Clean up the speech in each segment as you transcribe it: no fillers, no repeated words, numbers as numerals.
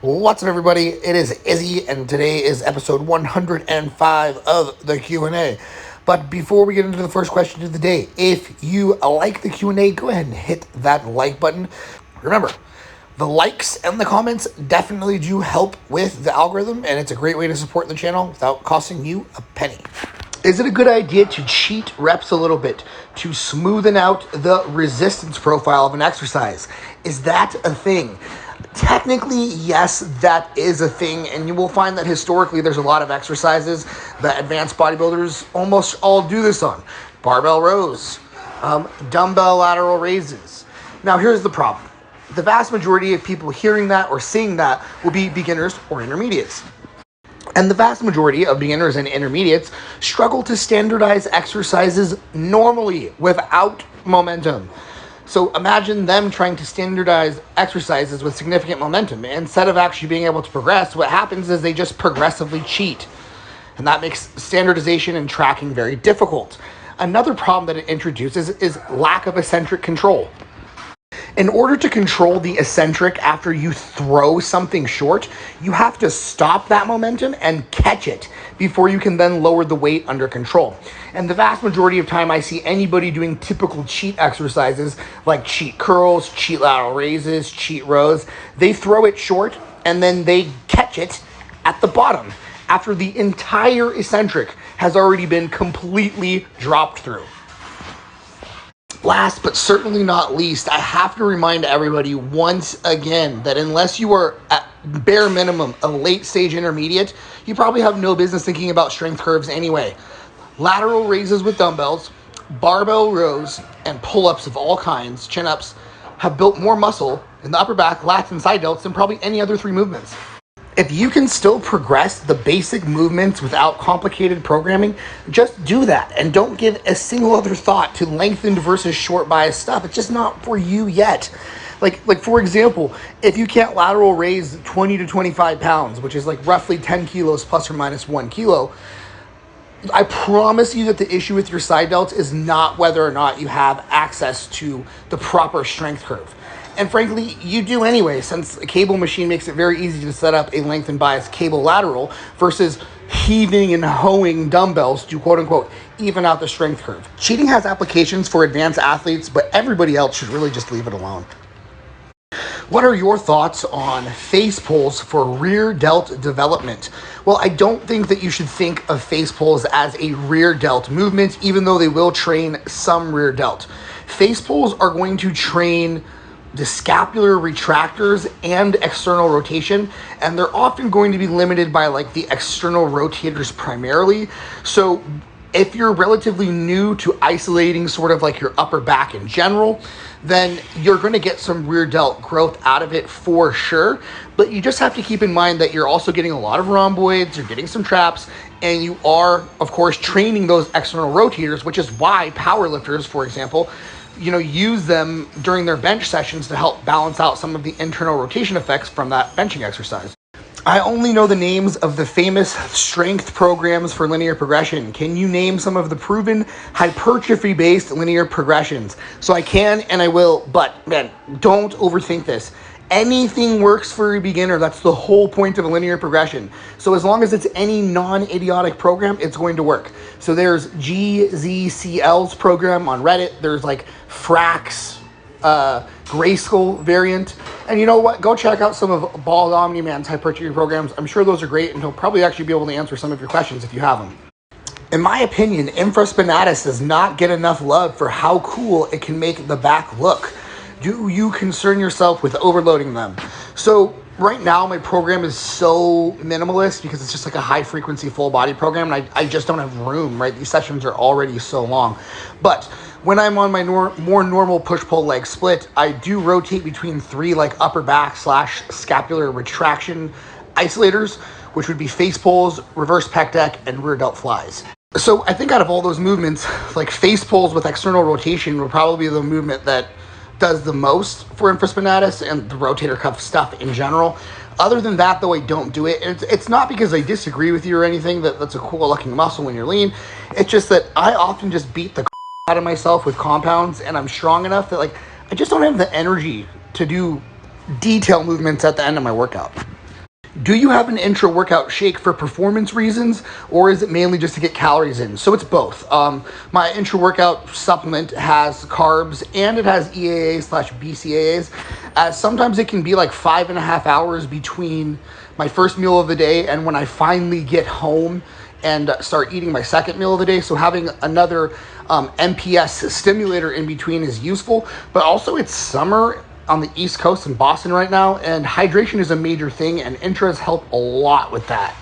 What's up, everybody? It is Izzy, and today is episode 105 of the Q&A. But before we get into the first question of the day, if you like the Q&A, go ahead and hit that like button. Remember, the likes and the comments definitely do help with the algorithm, and it's a great way to support the channel without costing you a penny. Is it a good idea to cheat reps a little bit to smoothen out the resistance profile of an exercise? Is that a thing? Technically, yes, that is a thing, and you will find that historically there's a lot of exercises that advanced bodybuilders almost all do this on. Barbell rows, dumbbell lateral raises. Now, here's the problem. The vast majority of people hearing that or seeing that will be beginners or intermediates. And the vast majority of beginners and intermediates struggle to standardize exercises normally without momentum. So imagine them trying to standardize exercises with significant momentum. Instead of actually being able to progress, what happens is they just progressively cheat. And that makes standardization and tracking very difficult. Another problem that it introduces is lack of eccentric control. In order to control the eccentric after you throw something short, you have to stop that momentum and catch it before you can then lower the weight under control. And the vast majority of time I see anybody doing typical cheat exercises like cheat curls, cheat lateral raises, cheat rows, they throw it short and then they catch it at the bottom after the entire eccentric has already been completely dropped through. Last but certainly not least, I have to remind everybody once again that unless you are at bare minimum a late stage intermediate, you probably have no business thinking about strength curves anyway. Lateral raises with dumbbells, barbell rows, and pull-ups of all kinds, chin-ups, have built more muscle in the upper back, lats, and side delts than probably any other three movements. If you can still progress the basic movements without complicated programming, just do that and don't give a single other thought to lengthened versus short bias stuff. It's just not for you yet. Like for example, if you can't lateral raise 20 to 25 pounds, which is like roughly 10 kilos plus or minus 1 kilo, I promise you that the issue with your side delts is not whether or not you have access to the proper strength curve. And frankly, you do anyway, since a cable machine makes it very easy to set up a lengthened bias cable lateral versus heaving and hoeing dumbbells to quote unquote even out the strength curve. Cheating has applications for advanced athletes, but everybody else should really just leave it alone. What are your thoughts on face pulls for rear delt development? Well, I don't think that you should think of face pulls as a rear delt movement, even though they will train some rear delt. Face pulls are going to train the scapular retractors and external rotation, and they're often going to be limited by like the external rotators primarily. So if you're relatively new to isolating sort of like your upper back in general, then you're going to get some rear delt growth out of it for sure. But you just have to keep in mind that you're also getting a lot of rhomboids, you're getting some traps, and you are, of course, training those external rotators, which is why powerlifters, for example, use them during their bench sessions to help balance out some of the internal rotation effects from that benching exercise. I only know the names of the famous strength programs for linear progression. Can you name some of the proven hypertrophy-based linear progressions? So I can and I will, but man, don't overthink this. Anything works for a beginner. That's the whole point of a linear progression. So as long as it's any non-idiotic program, it's going to work. So there's GZCL's program on Reddit. There's like Frax, Grayskull variant. And you know what? Go check out some of Bald Omni-Man's hypertrophy programs. I'm sure those are great, and he'll probably actually be able to answer some of your questions if you have them. In my opinion, infraspinatus does not get enough love for how cool it can make the back look. Do you concern yourself with overloading them? So right now my program is so minimalist because it's just like a high frequency full body program, and I just don't have room, right? These sessions are already so long. But when I'm on my more normal push-pull leg split, I do rotate between three like upper back / scapular retraction isolators, which would be face pulls, reverse pec deck, and rear delt flies. So I think out of all those movements, like face pulls with external rotation would probably be the movement that does the most for infraspinatus and the rotator cuff stuff in general. Other than that, though, I don't do it. It's not because I disagree with you or anything that's a cool looking muscle when you're lean. It's just that I often just beat the out of myself with compounds, and I'm strong enough that like I just don't have the energy to do detail movements at the end of my workout. Do you have an intra workout shake for performance reasons, or is it mainly just to get calories in? So it's both. My intra workout supplement has carbs and it has EAA/BCAAs. Sometimes it can be like 5.5 hours between my first meal of the day and when I finally get home and start eating my second meal of the day. So having another MPS stimulator in between is useful, but also it's summer on the East Coast in Boston right now, and hydration is a major thing, and intras help a lot with that.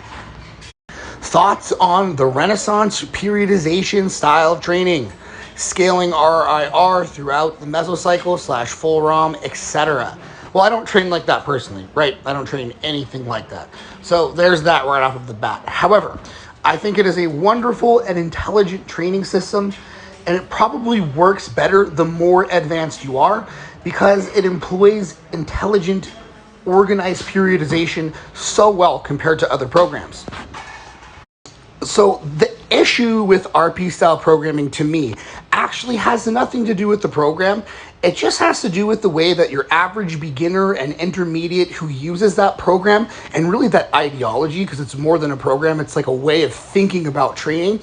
Thoughts on the Renaissance periodization style of training, scaling RIR throughout the mesocycle / full ROM, etc. Well, I don't train like that personally, right? I don't train anything like that. So there's that right off of the bat. However, I think it is a wonderful and intelligent training system, and it probably works better the more advanced you are, because it employs intelligent, organized periodization so well compared to other programs. So the issue with RP style programming to me actually has nothing to do with the program. It just has to do with the way that your average beginner and intermediate who uses that program, and really that ideology, because it's more than a program, it's like a way of thinking about training.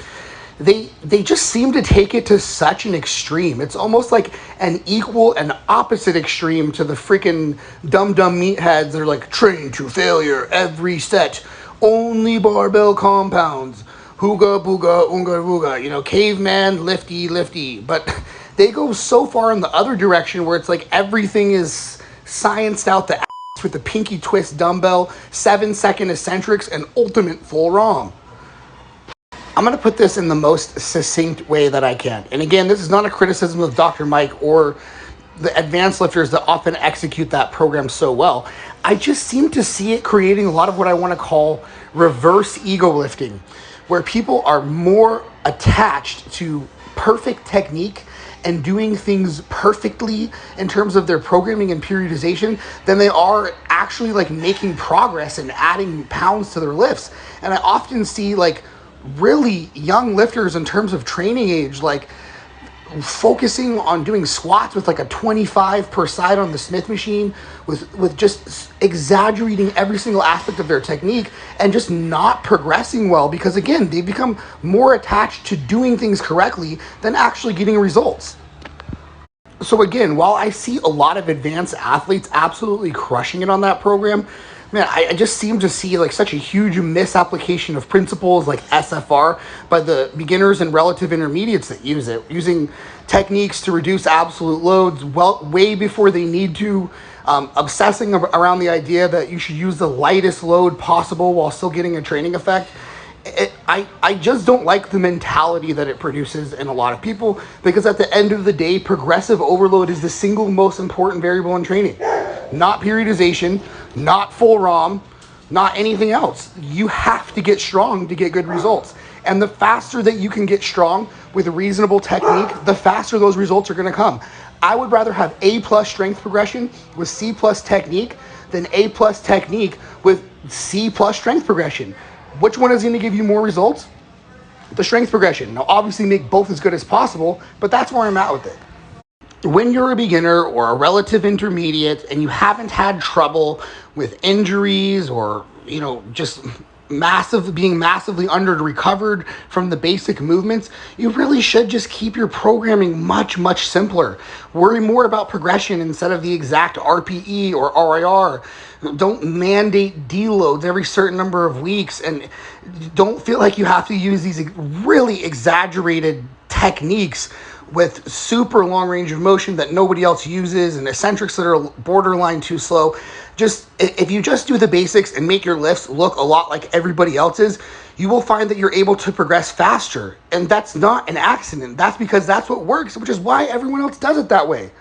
They just seem to take it to such an extreme. It's almost like an equal and opposite extreme to the freaking dumb meatheads that are like, train to failure every set, only barbell compounds, hooga booga oonga booga, caveman lifty. But they go so far in the other direction where it's like everything is scienced out the ass with the pinky twist dumbbell, 7-second eccentrics, and ultimate full ROM. I'm going to put this in the most succinct way that I can. And again, this is not a criticism of Dr. Mike or the advanced lifters that often execute that program so well. I just seem to see it creating a lot of what I want to call reverse ego lifting, where people are more attached to perfect technique and doing things perfectly in terms of their programming and periodization than they are actually like making progress and adding pounds to their lifts. And I often see like really young lifters in terms of training age, like focusing on doing squats with like a 25 per side on the Smith machine, with just exaggerating every single aspect of their technique and just not progressing well, because again, they become more attached to doing things correctly than actually getting results. So again, while I see a lot of advanced athletes absolutely crushing it on that program, man, I just seem to see like such a huge misapplication of principles like SFR by the beginners and relative intermediates that use it, using techniques to reduce absolute loads way before they need to, obsessing around the idea that you should use the lightest load possible while still getting a training effect. I just don't like the mentality that it produces in a lot of people, because at the end of the day, progressive overload is the single most important variable in training. Not periodization, not full ROM, not anything else. You have to get strong to get good results. And the faster that you can get strong with a reasonable technique, the faster those results are going to come. I would rather have A+ strength progression with C+ technique than A+ technique with C+ strength progression. Which one is going to give you more results? The strength progression. Now, obviously make both as good as possible, but that's where I'm at with it. When you're a beginner or a relative intermediate and you haven't had trouble with injuries or, just being massively under recovered from the basic movements, you really should just keep your programming much, much simpler. Worry more about progression instead of the exact RPE or RIR. Don't mandate deloads every certain number of weeks, and don't feel like you have to use these really exaggerated techniques with super long range of motion that nobody else uses and eccentrics that are borderline too slow. If you just do the basics and make your lifts look a lot like everybody else's, you will find that you're able to progress faster. And that's not an accident. That's because that's what works, which is why everyone else does it that way.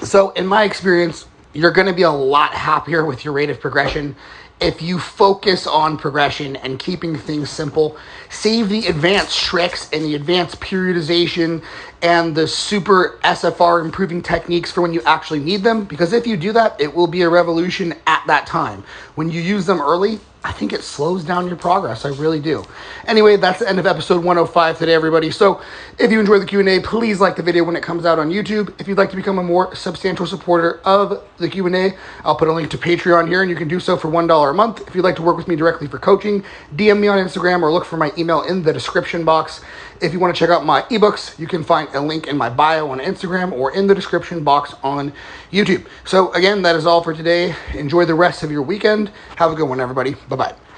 So in my experience, you're going to be a lot happier with your rate of progression if you focus on progression and keeping things simple. Save the advanced tricks and the advanced periodization and the super SFR improving techniques for when you actually need them, because if you do that, it will be a revolution at that time. When you use them early, I think it slows down your progress. I really do. Anyway, that's the end of episode 105 today, everybody. So if you enjoyed the Q&A, please like the video when it comes out on YouTube. If you'd like to become a more substantial supporter of the Q&A, I'll put a link to Patreon here, and you can do so for $1 a month. If you'd like to work with me directly for coaching, DM me on Instagram or look for my email in the description box. If you want to check out my ebooks, you can find a link in my bio on Instagram or in the description box on YouTube. So again, that is all for today. Enjoy the rest of your weekend. Have a good one, everybody. Bye-bye.